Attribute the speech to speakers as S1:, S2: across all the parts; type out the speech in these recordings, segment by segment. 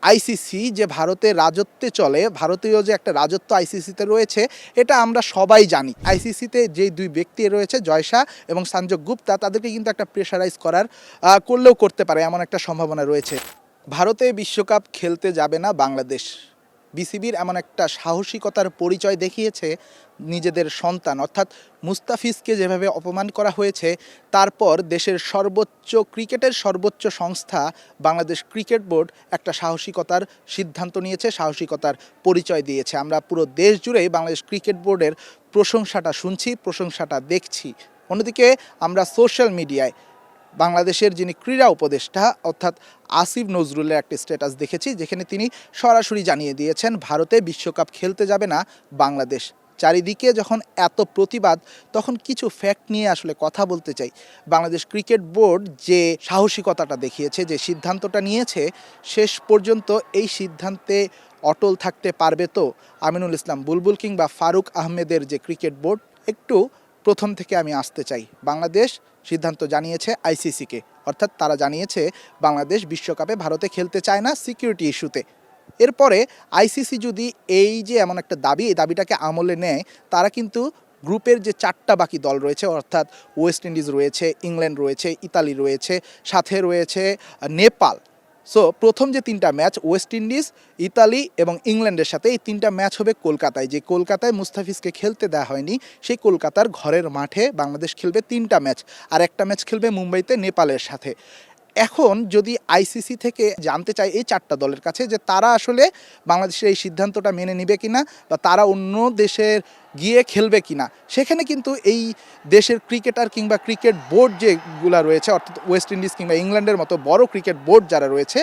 S1: ICC যে ভারতের রাজত্বে চলে, ভারতীয় যে একটা রাজত্ব আইসিসিতে রয়েছে, এটা আমরা সবাই জানি। আইসিসিতে যে দুই ব্যক্তি রয়েছে, জয় শাহ এবং সঞ্জয় গুপ্তা, তাদেরকে কিন্তু একটা প্রেশারাইজ করলেও করতে পারে, এমন একটা সম্ভাবনা রয়েছে। ভারতে বিশ্বকাপ খেলতে যাবে না বাংলাদেশ। বিসিবির এমন একটা সাহসিকতার পরিচয় দেখিয়েছে নিজেদের সন্তান, অর্থাৎ মুস্তাফিজকে যেভাবে অপমান করা হয়েছে, তারপর দেশের ক্রিকেটের সর্বোচ্চ সংস্থা বাংলাদেশ ক্রিকেট বোর্ড একটা সাহসিকতার সিদ্ধান্ত নিয়েছে, সাহসিকতার পরিচয় দিয়েছে। আমরা পুরো দেশ জুড়েই বাংলাদেশ ক্রিকেট বোর্ডের প্রশংসাটা শুনছি, প্রশংসাটা দেখছি। অন্যদিকে আমরা সোশ্যাল মিডিয়ায় বাংলাদেশের যিনি ক্রীড়া উপদেষ্টা অর্থাৎ আসিফ নজরুলের একটা স্ট্যাটাস দেখেছি, যেখানে তিনি সরাসরি জানিয়ে দিয়েছেন ভারতে বিশ্বকাপ খেলতে যাবে না বাংলাদেশ। চারিদিকে যখন এত প্রতিবাদ, তখন কিছু ফ্যাক্ট নিয়ে আসলে কথা বলতে চাই। বাংলাদেশ ক্রিকেট বোর্ড যে সাহসিকতাটা দেখিয়েছে, যে সিদ্ধান্তটা নিয়েছে, শেষ পর্যন্ত এই সিদ্ধান্তে অটল থাকতে পারবে তো আমিনুল ইসলাম বুলবুল কিংবা ফারুক আহমেদের যে ক্রিকেট বোর্ড? একটু প্রথম থেকে আমি আসতে চাই। বাংলাদেশ সিদ্ধান্ত জানিয়েছে আইসিসিকে, অর্থাৎ তারা জানিয়েছে বাংলাদেশ বিশ্বকাপে ভারতে খেলতে চায় না সিকিউরিটি ইস্যুতে। এরপরে আইসিসি যদি এই যে এমন একটা দাবি, এই দাবিটাকে আমলে নেয়, তারা কিন্তু গ্রুপের যে চারটা বাকি দল রয়েছে, অর্থাৎ ওয়েস্ট ইন্ডিজ রয়েছে, ইংল্যান্ড রয়েছে, ইতালি রয়েছে, সাথে রয়েছে নেপাল। সো প্রথম যে তিনটা ম্যাচ ওয়েস্ট ইন্ডিজ, ইতালি এবং ইংল্যান্ডের সাথে, এই তিনটা ম্যাচ হবে কলকাতায়। যে কলকাতায় মুস্তাফিজকে খেলতে দেওয়া হয়নি, সেই কলকাতার ঘরের মাঠে বাংলাদেশ খেলবে তিনটা ম্যাচ, আর একটা ম্যাচ খেলবে মুম্বাইতে নেপালের সাথে। এখন যদি আইসিসি থেকে জানতে চায় এই চারটা দলের কাছে যে তারা আসলে বাংলাদেশের এই সিদ্ধান্তটা মেনে নেবে কিনা, বা তারা অন্য দেশের গিয়ে খেলবে কিনা, সেখানে কিন্তু এই দেশের ক্রিকেটার কিংবা ক্রিকেট বোর্ড যেগুলো রয়েছে, অর্থাৎ ওয়েস্ট ইন্ডিজ কিংবা ইংল্যান্ডের মতো বড় ক্রিকেট বোর্ড যারা রয়েছে,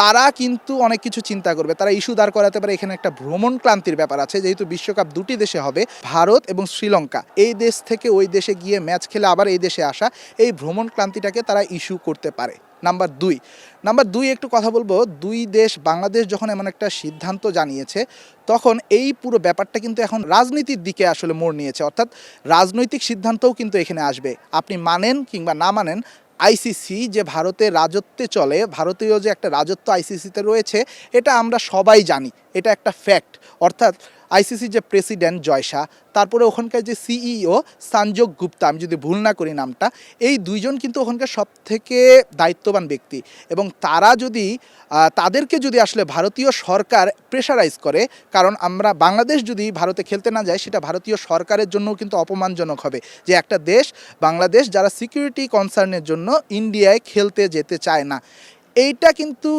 S1: তারা কিন্তু অনেক কিছু চিন্তা করবে। তারা ইস্যু দাঁড় করাতে পারে। এখানে একটা ভ্রমণ ক্লান্তির ব্যাপার আছে, যেহেতু বিশ্বকাপ দুটি দেশে হবে, ভারত এবং শ্রীলঙ্কা। এই দেশ থেকে ওই দেশে গিয়ে ম্যাচ খেলে আবার এই দেশে আসা, এই ভ্রমণ ক্লান্তিটাকে তারা ইস্যু করতে পারে। নাম্বার দুই একটু কথা বলবো। দুই দেশ, বাংলাদেশ যখন এমন একটা সিদ্ধান্ত জানিয়েছে, তখন এই পুরো ব্যাপারটা কিন্তু এখন রাজনীতির দিকে আসলে মোড় নিয়েছে, অর্থাৎ রাজনৈতিক সিদ্ধান্তও কিন্তু এখানে আসবে। আপনি মানেন কিংবা না মানেন, আইসিসি যে ভারতের রাজত্বে চলে, ভারতীয় যে একটা রাজত্ব আইসিসিতে রয়েছে, এটা আমরা সবাই জানি, এটা একটা ফ্যাক্ট। অর্থাৎ আইসিসির যে প্রেসিডেন্ট জয় শাহ, তারপরে ওখানকার যে সিইও সঞ্জয় গুপ্তা, আমি যদি ভুল না করি নামটা, এই দুইজন কিন্তু ওখানকার সব থেকে দায়িত্ববান ব্যক্তি। এবং তারা যদি তাদেরকে যদি আসলে ভারতীয় সরকার প্রেশারাইজ করে, কারণ আমরা বাংলাদেশ যদি ভারতে খেলতে না যায়, সেটা ভারতীয় সরকারের জন্যও কিন্তু অপমানজনক হবে, যে একটা দেশ বাংলাদেশ যারা সিকিউরিটি কনসার্নের জন্য ইন্ডিয়ায় খেলতে যেতে চায় না। এইটা কিন্তু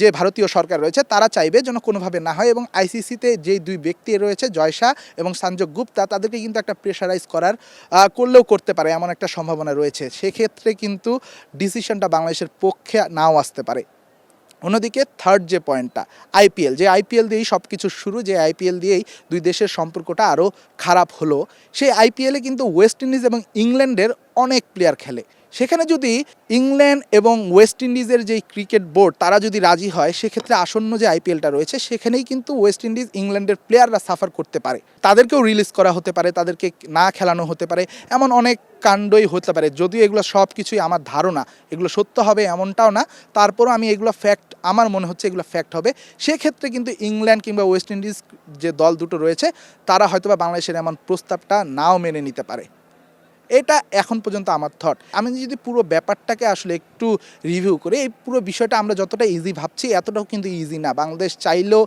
S1: যে ভারতীয় সরকার রয়েছে, তারা চাইবে যেন কোনোভাবে না হয়। এবং আইসিসিতে যে দুই ব্যক্তি রয়েছে, জয় শাহ এবং সঞ্জয় গুপ্তা, তাদেরকে কিন্তু একটা প্রেশারাইজ করলেও করতে পারে, এমন একটা সম্ভাবনা রয়েছে। সেক্ষেত্রে কিন্তু ডিসিশনটা বাংলাদেশের পক্ষে নাও আসতে পারে। অন্যদিকে থার্ড যে পয়েন্টটা, আইপিএল দিয়েই সব কিছু শুরু, যে আইপিএল দিয়েই দুই দেশের সম্পর্কটা আরও খারাপ হলো। সেই আইপিএলে কিন্তু ওয়েস্ট ইন্ডিজ এবং ইংল্যান্ডের অনেক প্লেয়ার খেলে। সেখানে যদি ইংল্যান্ড এবং ওয়েস্ট ইন্ডিজের যেই ক্রিকেট বোর্ড, তারা যদি রাজি হয়, সেক্ষেত্রে আসন্ন যে আইপিএলটা রয়েছে, সেখানেই কিন্তু ওয়েস্ট ইন্ডিজ ইংল্যান্ডের প্লেয়াররা সাফার করতে পারে। তাদেরকেও রিলিজ করা হতে পারে, তাদেরকে না খেলানো হতে পারে, এমন অনেক কাণ্ডই হতে পারে। যদিও এগুলো সব কিছুই আমার ধারণা, এগুলো সত্য হবে এমনটাও না, তারপরও আমি এগুলো ফ্যাক্ট, আমার মনে হচ্ছে এগুলো ফ্যাক্ট হবে। সেক্ষেত্রে কিন্তু ইংল্যান্ড কিংবা ওয়েস্ট ইন্ডিজ যে দল দুটো রয়েছে, তারা হয়তোবা বাংলাদেশের এমন প্রস্তাবটা নাও মেনে নিতে পারে। এটা এখন পর্যন্ত আমার থট। আমি যদি পুরো ব্যাপারটাকে আসলে একটু রিভিউ করি, এই পুরো বিষয়টা আমরা যতটা ইজি ভাবছি, এতটাও কিন্তু ইজি না। বাংলাদেশ চাইলেও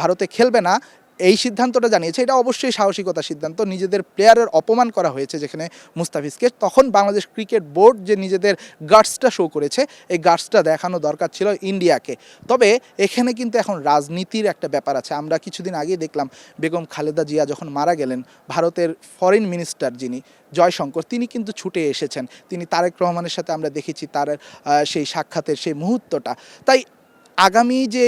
S1: ভারতে খেলবে না, এই সিদ্ধান্তটা জানিয়েছে, এটা অবশ্যই সাহসিকতার সিদ্ধান্ত। নিজেদের প্লেয়ারের অপমান করা হয়েছে যেখানে মুস্তাফিজকে, তখন বাংলাদেশ ক্রিকেট বোর্ড যে নিজেদের গার্ডসটা শো করেছে, এই গার্ডসটা দেখানো দরকার ছিল ইন্ডিয়াকে। তবে এখানে কিন্তু এখন রাজনীতির একটা ব্যাপার আছে। আমরা কিছুদিন আগেই দেখলাম বেগম খালেদা জিয়া যখন মারা গেলেন, ভারতের ফরেন মিনিস্টার যিনি জয়শঙ্কর, তিনি কিন্তু ছুটে এসেছেন। তিনি তারেক রহমানের সাথে আমরা দেখেছি তার সেই সাক্ষাতের সেই মুহূর্তটা। তাই আগামী যে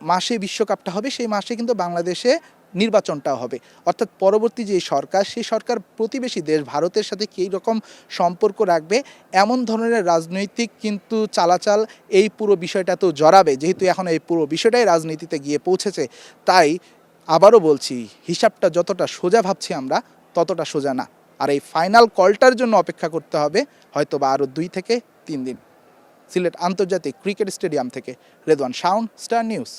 S1: মাসে বিশ্বকাপটা হবে, সেই মাসে কিন্তু বাংলাদেশে নির্বাচনটাও হবে। অর্থাৎ পরবর্তী যে সরকার, সেই সরকার প্রতিবেশী দেশ ভারতের সাথে কী রকম সম্পর্ক রাখবে, এমন ধরনের রাজনৈতিক কিন্তু চালাচাল এই পুরো বিষয়টাতেও জড়াবে, যেহেতু এখন এই পুরো বিষয়টাই রাজনীতিতে গিয়ে পৌঁছেছে। তাই আবারও বলছি, হিসাবটা যতটা সোজা ভাবছি আমরা, ততটা সোজা না। আর এই ফাইনাল কলটার জন্য অপেক্ষা করতে হবে হয়তো বা আরও 2 থেকে 3 দিন। সিলেট আন্তর্জাতিক ক্রিকেট স্টেডিয়াম থেকে রেদওয়ান শাওন, স্টার নিউজ।